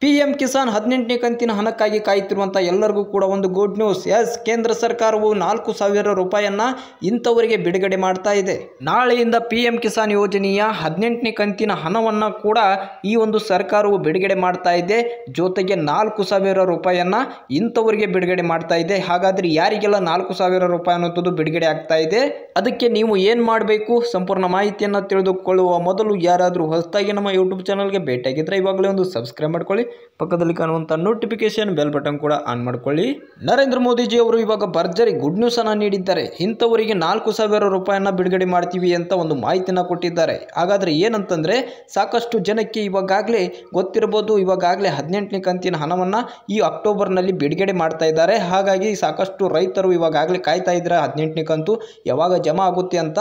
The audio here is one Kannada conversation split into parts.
ಪಿಎಂ ಕಿಸಾನ್ 18ನೇ ಕಂತಿನ ಹಣಕ್ಕಾಗಿ ಕಾಯುತ್ತಿರುವಂಥ ಎಲ್ಲರಿಗೂ ಕೂಡ ಒಂದು ಗುಡ್ ನ್ಯೂಸ್. ಕೇಂದ್ರ ಸರ್ಕಾರವು 4,000 ರೂಪಾಯಿಯನ್ನ ಇಂಥವರಿಗೆ ಬಿಡುಗಡೆ ಮಾಡ್ತಾ ಇದೆ. ನಾಳೆಯಿಂದ ಪಿಎಂ ಕಿಸಾನ್ ಯೋಜನೆಯ 18ನೇ ಕಂತಿನ ಹಣವನ್ನು ಕೂಡ ಈ ಒಂದು ಸರ್ಕಾರವು ಬಿಡುಗಡೆ ಮಾಡ್ತಾ ಇದೆ. ಜೊತೆಗೆ 4,000 ರೂಪಾಯಿಯನ್ನ ಇಂಥವರಿಗೆ ಬಿಡುಗಡೆ ಮಾಡ್ತಾ ಇದೆ. ಹಾಗಾದ್ರೆ ಯಾರಿಗೆಲ್ಲ 4,000 ರೂಪಾಯಿ ಅನ್ನೋದು ಬಿಡುಗಡೆ ಆಗ್ತಾ ಇದೆ, ಅದಕ್ಕೆ ನೀವು ಏನು ಮಾಡಬೇಕು, ಸಂಪೂರ್ಣ ಮಾಹಿತಿಯನ್ನು ತಿಳಿದುಕೊಳ್ಳುವ ಮೊದಲು ಯಾರಾದರೂ ಹೊಸದಾಗಿ ನಮ್ಮ ಯೂಟ್ಯೂಬ್ ಚಾನಲ್ಗೆ ಭೇಟಿಯಾಗಿದ್ದರೆ ಇವಾಗಲೇ ಒಂದು ಸಬ್ಸ್ಕ್ರೈಬ್ ಮಾಡ್ಕೊಳ್ಳಿ, ಪಕ್ಕದಲ್ಲಿ ಕಾಣುವಂಥ ನೋಟಿಫಿಕೇಶನ್ ಬೆಲ್ ಬಟನ್ ಕೂಡ ಆನ್ ಮಾಡ್ಕೊಳ್ಳಿ. ನರೇಂದ್ರ ಮೋದಿಜಿ ಅವರು ಇವಾಗ ಭರ್ಜರಿ ಗುಡ್ ನ್ಯೂಸ್ ಅನ್ನು ನೀಡಿದ್ದಾರೆ. ಇಂಥವರಿಗೆ 4,000 ರೂಪಾಯಿಯನ್ನ ಬಿಡುಗಡೆ ಮಾಡ್ತೀವಿ ಅಂತ ಒಂದು ಮಾಹಿತಿನ ಕೊಟ್ಟಿದ್ದಾರೆ. ಹಾಗಾದ್ರೆ ಏನಂತಂದ್ರೆ ಸಾಕಷ್ಟು ಜನಕ್ಕೆ ಇವಾಗಲೇ ಗೊತ್ತಿರಬಹುದು, ಇವಾಗಲೇ 18ನೇ ಕಂತಿನ ಹಣವನ್ನ ಈ ಅಕ್ಟೋಬರ್ನಲ್ಲಿ ಬಿಡುಗಡೆ ಮಾಡ್ತಾ ಇದ್ದಾರೆ. ಹಾಗಾಗಿ ಸಾಕಷ್ಟು ರೈತರು ಇವಾಗಲೇ ಕಾಯ್ತಾ ಇದ್ದಾರೆ 18ನೇ ಕಂತು ಯಾವಾಗ ಜಮಾ ಆಗುತ್ತೆ ಅಂತ.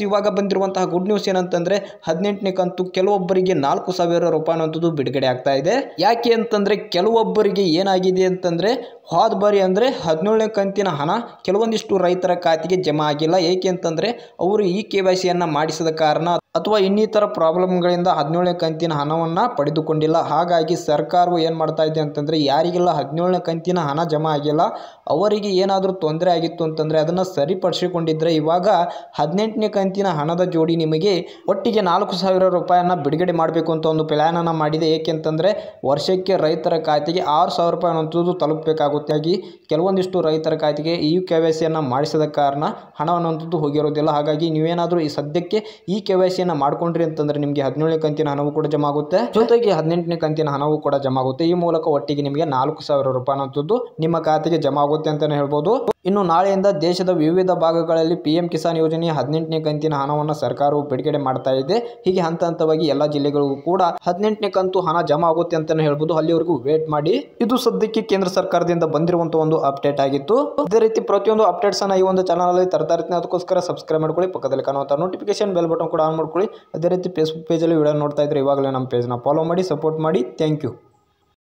ಇವಾಗ ಬಂದಿರುವಂತಹ ಗುಡ್ ನ್ಯೂಸ್ ಏನಂತಂದ್ರೆ 18ನೇ ಕಂತು ಕೆಲವೊಬ್ಬರಿಗೆ 4,000 ರೂಪಾಯಿ ಅನ್ನೋದು ಬಿಡುಗಡೆ ಆಗ್ತಾ ಇದೆ. ಯಾಕೆ ಅಂತಂದ್ರೆ ಕೆಲವೊಬ್ಬರಿಗೆ ಏನಾಗಿದೆ ಅಂತಂದ್ರೆ ಹೋದ ಬಾರಿ ಅಂದ್ರೆ 17ನೇ ಕಂತಿನ ಹಣ ಕೆಲವೊಂದಿಷ್ಟು ರೈತರ ಖಾತೆಗೆ ಜಮಾ ಆಗಿಲ್ಲ. ಏಕೆ ಅಂತಂದ್ರೆ ಅವರು ಈ KYC ಮಾಡಿಸಿದ ಕಾರಣ ಅಥವಾ ಇನ್ನಿತರ ಪ್ರಾಬ್ಲಮ್ಗಳಿಂದ 17ನೇ ಕಂತಿನ ಹಣವನ್ನು ಪಡೆದುಕೊಂಡಿಲ್ಲ. ಹಾಗಾಗಿ ಸರ್ಕಾರವು ಏನು ಮಾಡ್ತಾ ಇದೆ ಅಂತಂದರೆ ಯಾರಿಗೆಲ್ಲ 17ನೇ ಕಂತಿನ ಹಣ ಜಮಾ ಆಗಿಲ್ಲ ಅವರಿಗೆ ಏನಾದರೂ ತೊಂದರೆ ಆಗಿತ್ತು ಅಂತಂದರೆ ಅದನ್ನು ಸರಿಪಡಿಸಿಕೊಂಡಿದ್ದರೆ ಇವಾಗ 18ನೇ ಕಂತಿನ ಹಣದ ಜೋಡಿ ನಿಮಗೆ ಒಟ್ಟಿಗೆ 4,000 ರೂಪಾಯಿಯನ್ನು ಬಿಡುಗಡೆ ಮಾಡಬೇಕು ಅಂತ ಒಂದು ಪ್ಲ್ಯಾನನ್ನು ಮಾಡಿದೆ. ಏಕೆಂತಂದರೆ ವರ್ಷಕ್ಕೆ ರೈತರ ಖಾತೆಗೆ 6,000 ರೂಪಾಯಿ ಅನ್ನೋದು ತಲುಪಬೇಕಾಗುತ್ತೆ. ಹಾಗಾಗಿ ಕೆಲವೊಂದಿಷ್ಟು ರೈತರ ಖಾತೆಗೆ ಈ KYC ಮಾಡಿಸಿದ ಕಾರಣ ಹಣ ಅನ್ನೋದು ಹೋಗಿರೋದಿಲ್ಲ. ಹಾಗಾಗಿ ನೀವೇನಾದರೂ ಈ ಸದ್ಯಕ್ಕೆ ಈ KYC ಮಾಡ್ಕೊಂಡ್ರಿ ಅಂತಂದ್ರೆ ನಿಮಗೆ 17ನೇ ಕಂತಿನ ಹಣವು ಕೂಡ ಜಮಾ ಆಗುತ್ತೆ, ಜೊತೆಗೆ 18ನೇ ಕಂತಿನ ಹಣವು ಕೂಡ ಜಮಾ ಆಗುತ್ತೆ. ಈ ಮೂಲಕ ಒಟ್ಟಿಗೆ ನಿಮಗೆ 4,000 ರೂಪಾಯಿ ಅನ್ನೋದು ನಿಮ್ಮ ಖಾತೆಗೆ ಜಮಾ ಆಗುತ್ತೆ ಅಂತಾನೆ ಹೇಳ್ಬೋದು. ಇನ್ನು ನಾಳೆಯಿಂದ ದೇಶದ ವಿವಿಧ ಭಾಗಗಳಲ್ಲಿ ಪಿಎಂ ಕಿಸಾನ್ ಯೋಜನೆಯ 18ನೇ ಕಂತಿನ ಹಣವನ್ನು ಸರ್ಕಾರವು ಬಿಡುಗಡೆ ಮಾಡ್ತಾ ಇದೆ. ಹೀಗೆ ಹಂತ ಹಂತವಾಗಿ ಎಲ್ಲ ಜಿಲ್ಲೆಗಳಿಗೂ ಕೂಡ 18ನೇ ಕಂತು ಹಣ ಜಮಾ ಆಗುತ್ತೆ ಅಂತಾನೆ ಹೇಳ್ಬೋದು. ಅಲ್ಲಿವರೆಗೂ ವೇಟ್ ಮಾಡಿ. ಇದು ಸದ್ಯಕ್ಕೆ ಕೇಂದ್ರ ಸರ್ಕಾರದಿಂದ ಬಂದಿರುವಂತಹ ಒಂದು ಅಪ್ಡೇಟ್ ಆಗಿತ್ತು. ಇದೇ ರೀತಿ ಪ್ರತಿಯೊಂದು ಅಪ್ಡೇಟ್ಸ್ ಅನ್ನ ಈ ಒಂದು ಚಾನಲ್ ಅಲ್ಲಿ ತರ್ತಾ ಇರ್ತೀನಿ. ಅದಕ್ಕೋಸ್ಕರ ಸಬ್ಸ್ಕ್ರೈಬ್ ಮಾಡ್ಕೊಳ್ಳಿ, ಪಕ್ಕದಲ್ಲಿ ಕಾಣುವಂತ ನೋಟಿಫಿಕೇಶನ್ ಬೆಲ್ ಬಟನ್ ಕೂಡ ಆನ್ ಮಾಡ್ಕೊಳ್ಳಿ. ಅದೇ ರೀತಿ ಫೇಸ್ಬುಕ್ ಪೇಜಲ್ಲಿ ವಿಡಿಯೋ ನೋಡ್ತಾ ಇದ್ರೆ ಇವಾಗಲೇ ನಮ್ಮ ಪೇಜ್ನ ಫಾಲೋ ಮಾಡಿ, ಸಪೋರ್ಟ್ ಮಾಡಿ. Thank you.